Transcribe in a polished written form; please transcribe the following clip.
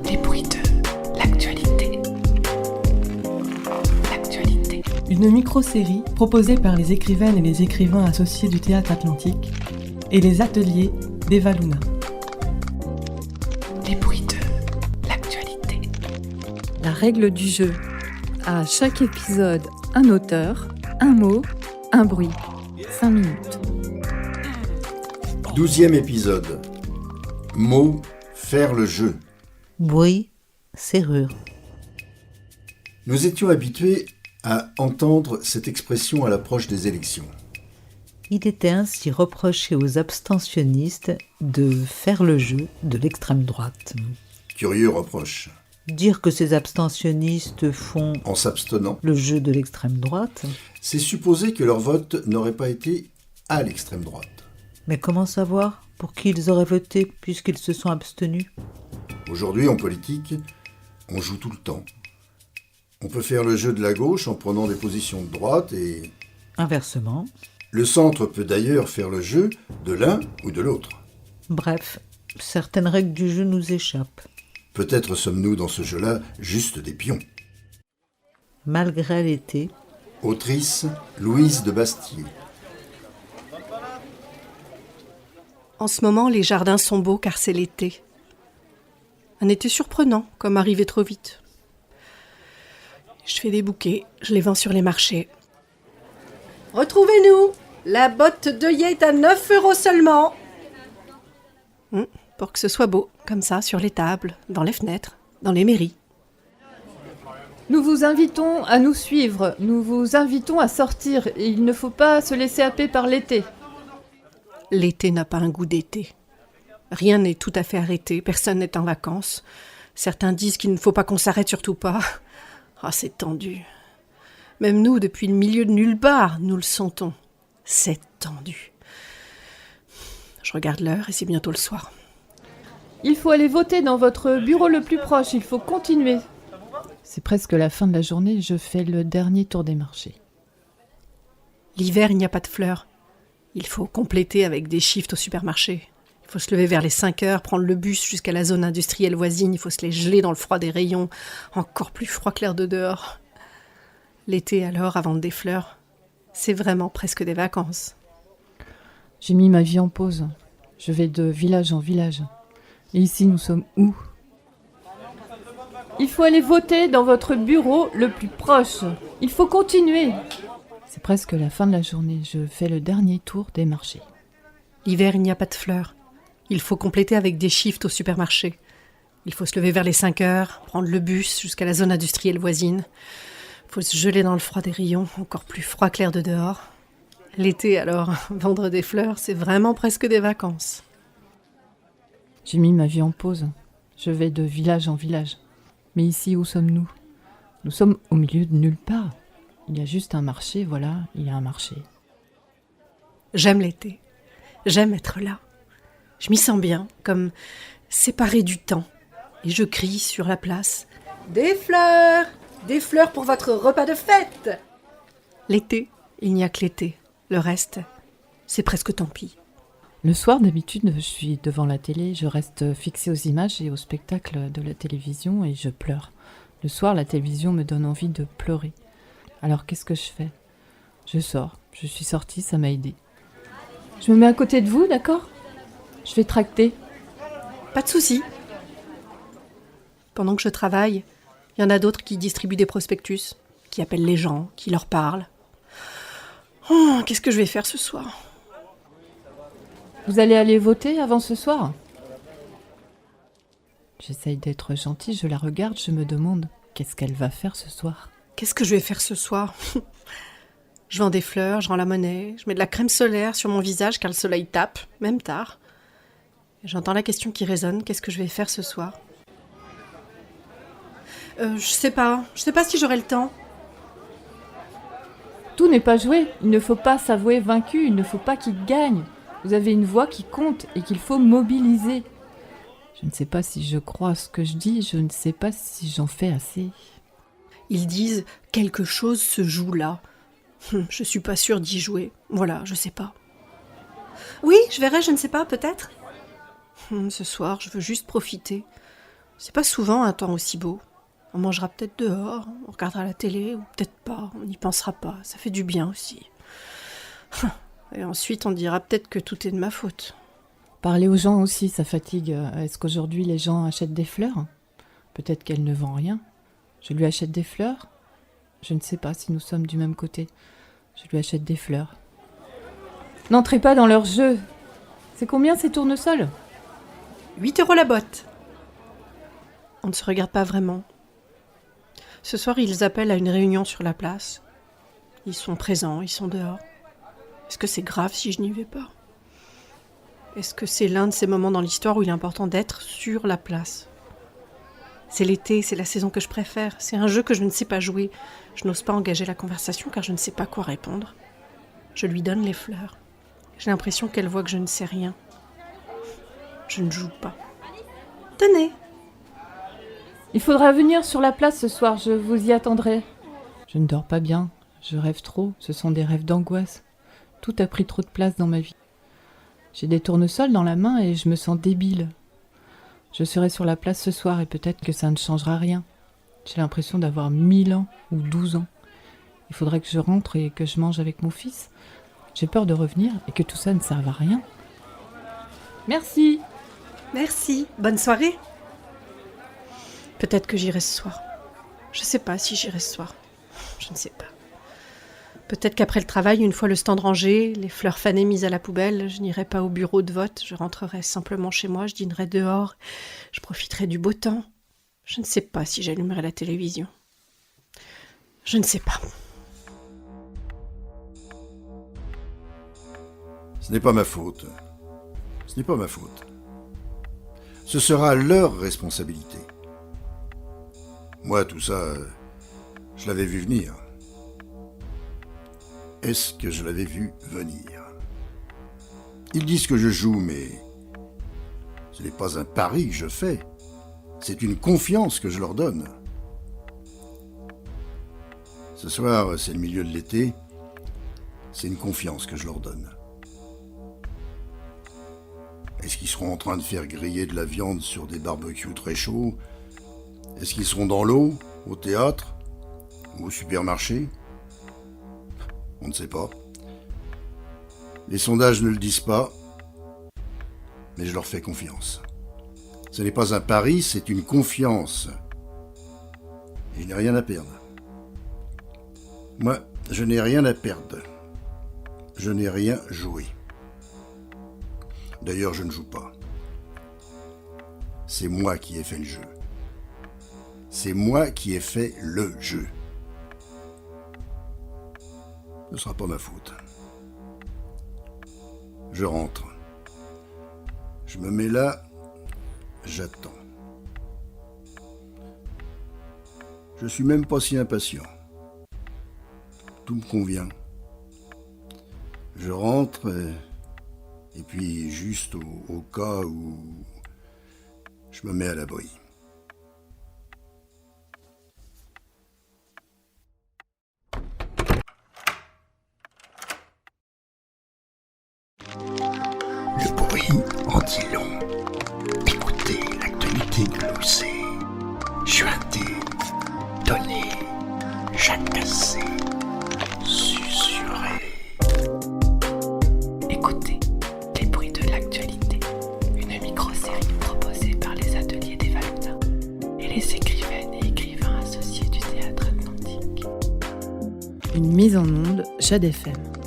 Les bruits de l'actualité. Une micro-série proposée par les écrivaines et les écrivains associés du Théâtre Atlantique et les ateliers d'Eva Luna. Les bruits de l'actualité. La règle du jeu. À chaque épisode, un auteur, un mot, un bruit. 5 minutes. 12e épisode. Mot, faire le jeu. Bruit, serrure. Nous étions habitués à entendre cette expression à l'approche des élections. Il était ainsi reproché aux abstentionnistes de faire le jeu de l'extrême droite. Curieux reproche. Dire que ces abstentionnistes font En s'abstenant, le jeu de l'extrême droite, c'est supposer que leur vote n'aurait pas été à l'extrême droite. mais comment savoir pour qui ils auraient voté puisqu'ils se sont abstenus ? Aujourd'hui, en politique, on joue tout le temps. On peut faire le jeu de la gauche en prenant des positions de droite et Inversement. le centre peut d'ailleurs faire le jeu de l'un ou de l'autre. Bref, certaines règles du jeu nous échappent. Peut-être sommes-nous dans ce jeu-là juste des pions. Malgré l'été, Autrice Louise de Bastier. En ce moment, les jardins sont beaux car c'est l'été. Un été surprenant, comme arrivé trop vite. Je fais des bouquets, je les vends sur les marchés. Retrouvez-nous! La botte d'œillet est à 9 € seulement. Pour que ce soit beau, comme ça, sur les tables, dans les fenêtres, dans les mairies. Nous vous invitons à nous suivre, nous vous invitons à sortir, et il ne faut pas se laisser happer par l'été. L'été n'a pas un goût d'été. Rien n'est tout à fait arrêté, personne n'est en vacances. Certains disent qu'il ne faut pas qu'on s'arrête, surtout pas. Ah, c'est tendu. Même nous, depuis le milieu de nulle part, nous le sentons. C'est tendu. Je regarde l'heure et c'est bientôt le soir. Il faut aller voter dans votre bureau le plus proche, il faut continuer. C'est presque la fin de la journée, je fais le dernier tour des marchés. L'hiver, il n'y a pas de fleurs. Il faut compléter avec des shifts au supermarché. Il faut se lever vers les 5 heures, prendre le bus jusqu'à la zone industrielle voisine. Il faut se les geler dans le froid des rayons, encore plus froid que l'air de dehors. L'été, alors, à vendre des fleurs, c'est vraiment presque des vacances. J'ai mis ma vie en pause. Je vais de village en village. Et ici, nous sommes où ? Il faut aller voter dans votre bureau le plus proche. Il faut continuer. C'est presque la fin de la journée. Je fais le dernier tour des marchés. L'hiver, il n'y a pas de fleurs. Il faut compléter avec des shifts au supermarché. Il faut se lever vers les 5 heures, prendre le bus jusqu'à la zone industrielle voisine. Il faut se geler dans le froid des rayons, encore plus froid que l'air de dehors. L'été, alors, vendre des fleurs, c'est vraiment presque des vacances. J'ai mis ma vie en pause. Je vais de village en village. Mais ici, où sommes-nous ? Nous sommes au milieu de nulle part. Il y a juste un marché, voilà, il y a un marché. J'aime l'été. J'aime être là. Je m'y sens bien, comme séparée du temps. Et je crie sur la place. Des fleurs! Des fleurs pour votre repas de fête! L'été, il n'y a que l'été. Le reste, c'est presque tant pis. Le soir, d'habitude, je suis devant la télé, je reste fixée aux images et au spectacle de la télévision et je pleure. Le soir, la télévision me donne envie de pleurer. Alors, qu'est-ce que je fais ? Je sors. Je suis sortie, ça m'a aidée. Je me mets à côté de vous, d'accord ? Je vais tracter. Pas de souci. Pendant que je travaille, il y en a d'autres qui distribuent des prospectus, qui appellent les gens, qui leur parlent. Oh, qu'est-ce que je vais faire ce soir ? Vous allez aller voter avant ce soir ? J'essaye d'être gentille, je la regarde, je me demande qu'est-ce qu'elle va faire ce soir. Qu'est-ce que je vais faire ce soir ? Je vends des fleurs, je rends la monnaie, je mets de la crème solaire sur mon visage car le soleil tape, même tard. J'entends la question qui résonne, qu'est-ce que je vais faire ce soir ? Je sais pas si j'aurai le temps. Tout n'est pas joué, il ne faut pas s'avouer vaincu, il ne faut pas qu'il gagne. Vous avez une voix qui compte et qu'il faut mobiliser. Je ne sais pas si je crois à ce que je dis, je ne sais pas si j'en fais assez. Ils disent « quelque chose se joue là ». Je suis pas sûre d'y jouer. Voilà, je sais pas. Oui, je verrai, je ne sais pas, peut-être. Ce soir, je veux juste profiter. C'est pas souvent un temps aussi beau. On mangera peut-être dehors, on regardera la télé, ou peut-être pas, on n'y pensera pas. Ça fait du bien aussi. Et ensuite, on dira peut-être que tout est de ma faute. Parler aux gens aussi, ça fatigue. Est-ce qu'aujourd'hui les gens achètent des fleurs ? Peut-être qu'elle ne vend rien. Je lui achète des fleurs ? Je ne sais pas si nous sommes du même côté. Je lui achète des fleurs. N'entrez pas dans leur jeu. C'est combien ces tournesols ? 8 € la botte. On ne se regarde pas vraiment. Ce soir, ils appellent à une réunion sur la place. Ils sont présents, ils sont dehors. Est-ce que c'est grave si je n'y vais pas ? Est-ce que c'est l'un de ces moments dans l'histoire où il est important d'être sur la place ? C'est l'été, c'est la saison que je préfère. C'est un jeu que je ne sais pas jouer. Je n'ose pas engager la conversation car je ne sais pas quoi répondre. Je lui donne les fleurs. J'ai l'impression qu'elle voit que je ne sais rien. Je ne joue pas. Tenez. Il faudra venir sur la place ce soir, je vous y attendrai. Je ne dors pas bien, je rêve trop, ce sont des rêves d'angoisse. Tout a pris trop de place dans ma vie. J'ai des tournesols dans la main et je me sens débile. Je serai sur la place ce soir et peut-être que ça ne changera rien. J'ai l'impression d'avoir 1000 ans ou 12 ans. Il faudrait que je rentre et que je mange avec mon fils. J'ai peur de revenir et que tout ça ne serve à rien. Merci. Merci. Bonne soirée. Peut-être que j'irai ce soir. Je ne sais pas si j'irai ce soir. Je ne sais pas. Peut-être qu'après le travail, une fois le stand rangé, les fleurs fanées mises à la poubelle, je n'irai pas au bureau de vote, je rentrerai simplement chez moi, je dînerai dehors, je profiterai du beau temps. Je ne sais pas si j'allumerai la télévision. Je ne sais pas. Ce n'est pas ma faute. Ce n'est pas ma faute. Ce sera leur responsabilité. Moi, tout ça, je l'avais vu venir. Est-ce que je l'avais vu venir ? Ils disent que je joue, mais ce n'est pas un pari que je fais. C'est une confiance que je leur donne. Ce soir, c'est le milieu de l'été. C'est une confiance que je leur donne. Est-ce qu'ils seront en train de faire griller de la viande sur des barbecues très chauds ? Est-ce qu'ils seront dans l'eau, au théâtre ou au supermarché ? On ne sait pas. Les sondages ne le disent pas, mais je leur fais confiance. Ce n'est pas un pari, c'est une confiance. Et je n'ai rien à perdre. Moi, je n'ai rien à perdre. Je n'ai rien joué. D'ailleurs, je ne joue pas. C'est moi qui ai fait le jeu. C'est moi qui ai fait le jeu. Ce ne sera pas ma faute. Je rentre. Je me mets là, j'attends. Je suis même pas si impatient. Tout me convient. Je rentre et puis juste au cas où je me mets à l'abri. Le bruit en dit long. Écoutez l'actualité glossée. Chuinté, donné, jacassé, susurré. Écoutez les bruits de l'actualité. Une micro-série proposée par les ateliers des Valentins et les écrivaines et écrivains associés du Théâtre Atlantique. Une mise en onde, Jade FM.